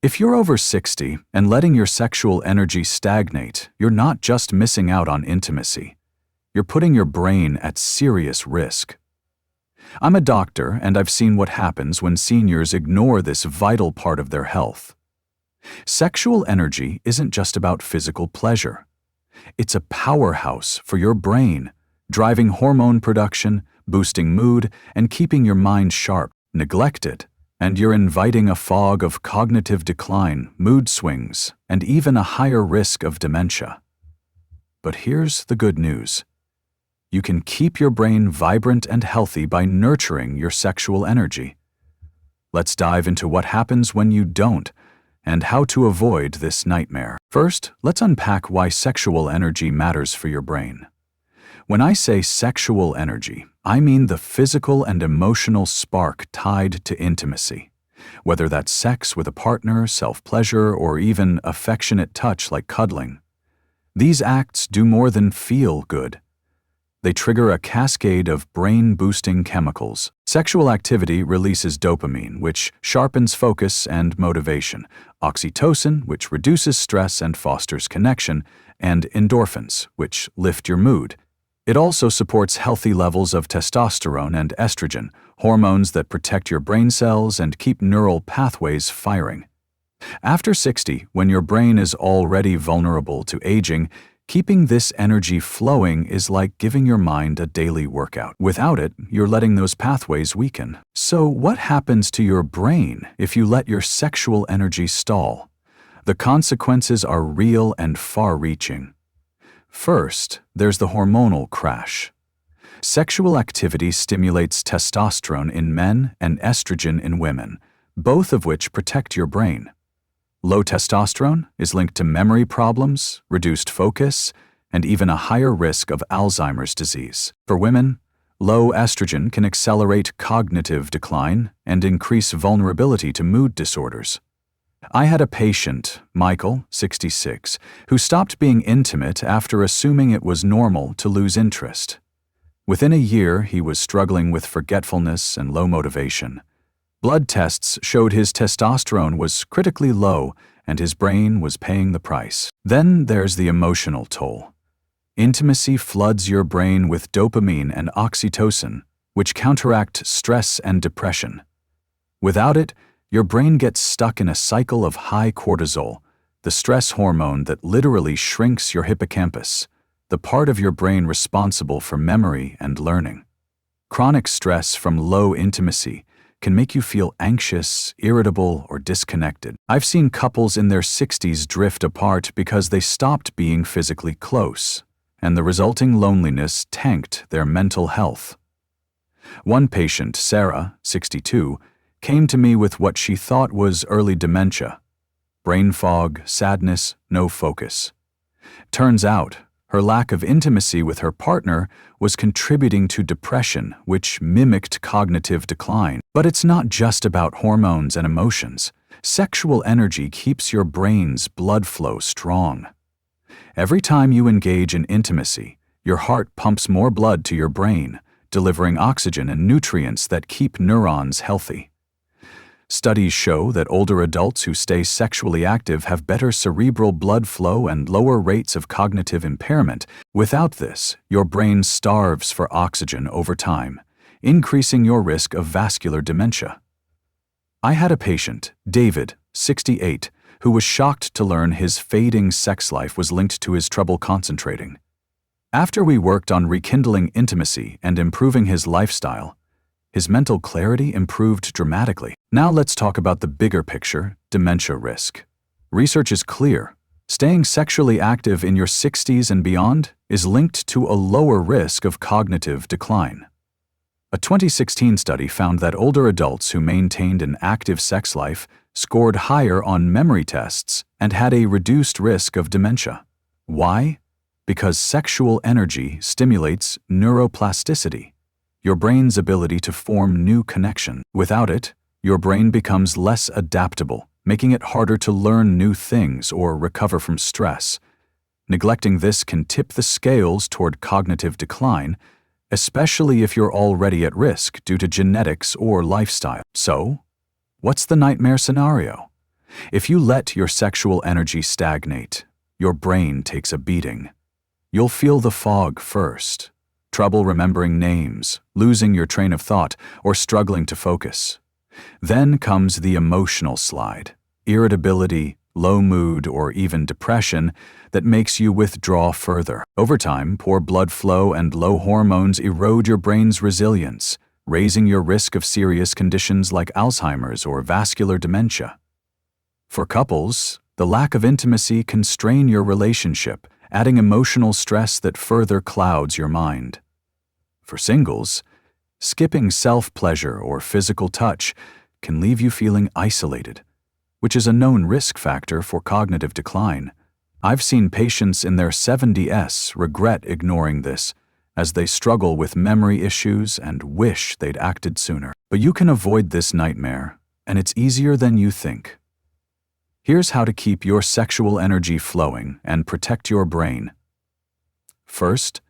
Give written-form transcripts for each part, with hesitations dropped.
If you're over 60 and letting your sexual energy stagnate, you're not just missing out on intimacy. You're putting your brain at serious risk. I'm a doctor, and I've seen what happens when seniors ignore this vital part of their health. Sexual energy isn't just about physical pleasure. It's a powerhouse for your brain, driving hormone production, boosting mood, and keeping your mind sharp. Neglect it, and you're inviting a fog of cognitive decline, mood swings, and even a higher risk of dementia. But here's the good news. You can keep your brain vibrant and healthy by nurturing your sexual energy. Let's dive into what happens when you don't, and how to avoid this nightmare. First, let's unpack why sexual energy matters for your brain. When I say sexual energy, I mean the physical and emotional spark tied to intimacy. Whether that's sex with a partner, self-pleasure, or even affectionate touch like cuddling. These acts do more than feel good. They trigger a cascade of brain-boosting chemicals. Sexual activity releases dopamine, which sharpens focus and motivation, oxytocin, which reduces stress and fosters connection, and endorphins, which lift your mood. It also supports healthy levels of testosterone and estrogen, hormones that protect your brain cells and keep neural pathways firing. After 60, when your brain is already vulnerable to aging, keeping this energy flowing is like giving your mind a daily workout. Without it, you're letting those pathways weaken. So what happens to your brain if you let your sexual energy stall? The consequences are real and far-reaching. First, there's the hormonal crash. Sexual activity stimulates testosterone in men and estrogen in women, both of which protect your brain. Low testosterone is linked to memory problems, reduced focus, and even a higher risk of Alzheimer's disease. For women, low estrogen can accelerate cognitive decline and increase vulnerability to mood disorders. I had a patient, Michael, 66, who stopped being intimate after assuming it was normal to lose interest. Within a year, he was struggling with forgetfulness and low motivation. Blood tests showed his testosterone was critically low and his brain was paying the price. Then there's the emotional toll. Intimacy floods your brain with dopamine and oxytocin, which counteract stress and depression. Without it, your brain gets stuck in a cycle of high cortisol, the stress hormone that literally shrinks your hippocampus, the part of your brain responsible for memory and learning. Chronic stress from low intimacy can make you feel anxious, irritable, or disconnected. I've seen couples in their 60s drift apart because they stopped being physically close, and the resulting loneliness tanked their mental health. One patient, Sarah, 62, came to me with what she thought was early dementia. Brain fog, sadness, no focus. Turns out, her lack of intimacy with her partner was contributing to depression, which mimicked cognitive decline. But it's not just about hormones and emotions. Sexual energy keeps your brain's blood flow strong. Every time you engage in intimacy, your heart pumps more blood to your brain, delivering oxygen and nutrients that keep neurons healthy. Studies show that older adults who stay sexually active have better cerebral blood flow and lower rates of cognitive impairment. Without this, your brain starves for oxygen over time, increasing your risk of vascular dementia. I had a patient, David, 68, who was shocked to learn his fading sex life was linked to his trouble concentrating. After we worked on rekindling intimacy and improving his lifestyle, his mental clarity improved dramatically. Now let's talk about the bigger picture, dementia risk. Research is clear. Staying sexually active in your 60s and beyond is linked to a lower risk of cognitive decline. A 2016 study found that older adults who maintained an active sex life scored higher on memory tests and had a reduced risk of dementia. Why? Because sexual energy stimulates neuroplasticity, your brain's ability to form new connections. Without it, your brain becomes less adaptable, making it harder to learn new things or recover from stress. Neglecting this can tip the scales toward cognitive decline, especially if you're already at risk due to genetics or lifestyle. So, what's the nightmare scenario? If you let your sexual energy stagnate, your brain takes a beating. You'll feel the fog first, trouble remembering names, losing your train of thought, or struggling to focus. Then comes the emotional slide, irritability, low mood, or even depression that makes you withdraw further. Over time, poor blood flow and low hormones erode your brain's resilience, raising your risk of serious conditions like Alzheimer's or vascular dementia. For couples, the lack of intimacy can strain your relationship, adding emotional stress that further clouds your mind. For singles, skipping self-pleasure or physical touch can leave you feeling isolated, which is a known risk factor for cognitive decline. I've seen patients in their 70s regret ignoring this, as they struggle with memory issues and wish they'd acted sooner. But you can avoid this nightmare, and it's easier than you think. Here's how to keep your sexual energy flowing and protect your brain. First,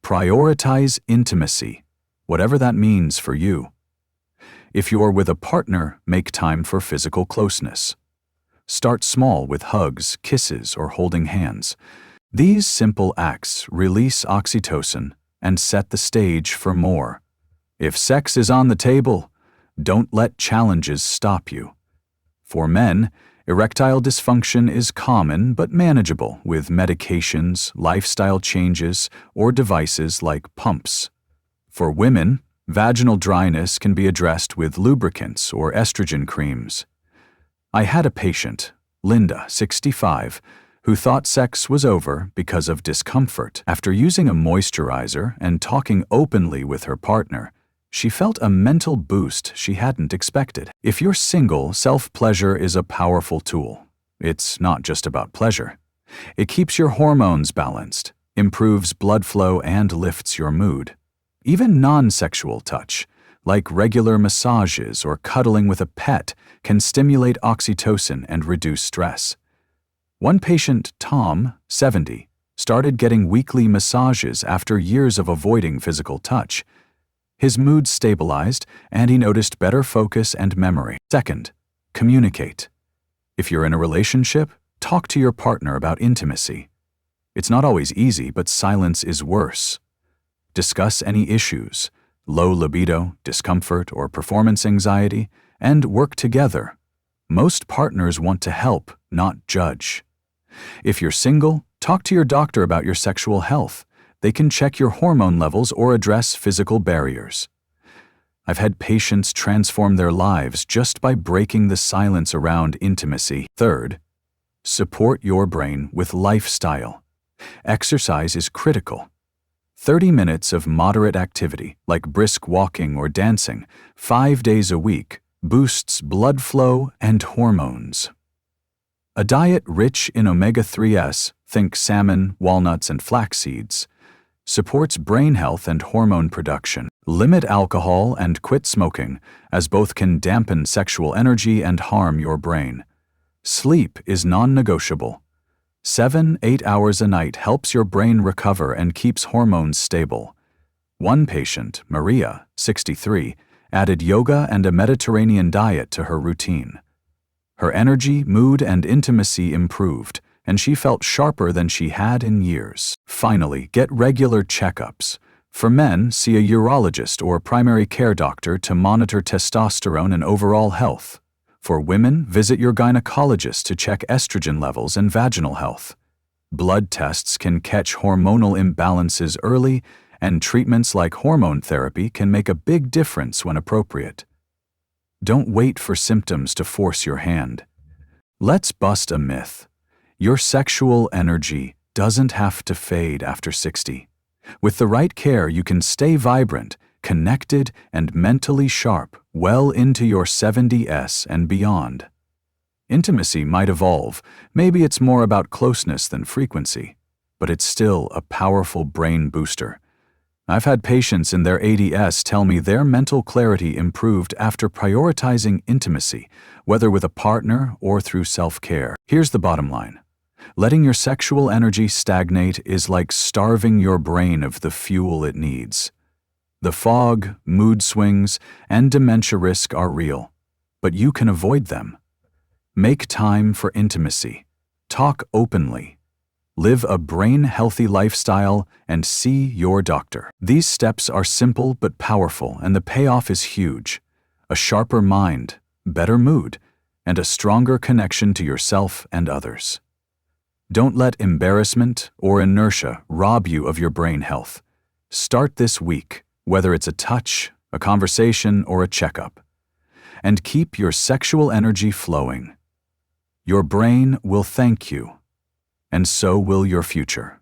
prioritize intimacy, whatever that means for you. If you're with a partner, make time for physical closeness. Start small with hugs, kisses, or holding hands. These simple acts release oxytocin and set the stage for more. If sex is on the table, don't let challenges stop you. For men, erectile dysfunction is common but manageable with medications, lifestyle changes, or devices like pumps. For women, vaginal dryness can be addressed with lubricants or estrogen creams. I had a patient, Linda, 65, who thought sex was over because of discomfort. After using a moisturizer and talking openly with her partner, she felt a mental boost she hadn't expected. If you're single, self-pleasure is a powerful tool. It's not just about pleasure. It keeps your hormones balanced, improves blood flow, and lifts your mood. Even non-sexual touch, like regular massages or cuddling with a pet, can stimulate oxytocin and reduce stress. One patient, Tom, 70, started getting weekly massages after years of avoiding physical touch. His mood stabilized, and he noticed better focus and memory. Second, communicate. If you're in a relationship, talk to your partner about intimacy. It's not always easy, but silence is worse. Discuss any issues, low libido, discomfort, or performance anxiety, and work together. Most partners want to help, not judge. If you're single, talk to your doctor about your sexual health. They can check your hormone levels or address physical barriers. I've had patients transform their lives just by breaking the silence around intimacy. Third, support your brain with lifestyle. Exercise is critical. 30 minutes of moderate activity, like brisk walking or dancing, 5 days a week, boosts blood flow and hormones. A diet rich in omega-3s, think salmon, walnuts, and flax seeds, supports brain health and hormone production. Limit alcohol and quit smoking, as both can dampen sexual energy and harm your brain. Sleep is non-negotiable. 7-8 hours a night helps your brain recover and keeps hormones stable. One patient, Maria, 63, added yoga and a Mediterranean diet to her routine. Her energy, mood, and intimacy improved, and she felt sharper than she had in years. Finally, get regular checkups. For men, see a urologist or primary care doctor to monitor testosterone and overall health. For women, visit your gynecologist to check estrogen levels and vaginal health. Blood tests can catch hormonal imbalances early, and treatments like hormone therapy can make a big difference when appropriate. Don't wait for symptoms to force your hand. Let's bust a myth. Your sexual energy doesn't have to fade after 60. With the right care, you can stay vibrant, connected, and mentally sharp well into your 70s and beyond. Intimacy might evolve. Maybe it's more about closeness than frequency, but it's still a powerful brain booster. I've had patients in their 80s tell me their mental clarity improved after prioritizing intimacy, whether with a partner or through self-care. Here's the bottom line. Letting your sexual energy stagnate is like starving your brain of the fuel it needs. The fog, mood swings, and dementia risk are real, but you can avoid them. Make time for intimacy. Talk openly. Live a brain-healthy lifestyle and see your doctor. These steps are simple but powerful, and the payoff is huge. A sharper mind, better mood, and a stronger connection to yourself and others. Don't let embarrassment or inertia rob you of your brain health. Start this week, whether it's a touch, a conversation, or a checkup. And keep your sexual energy flowing. Your brain will thank you, and so will your future.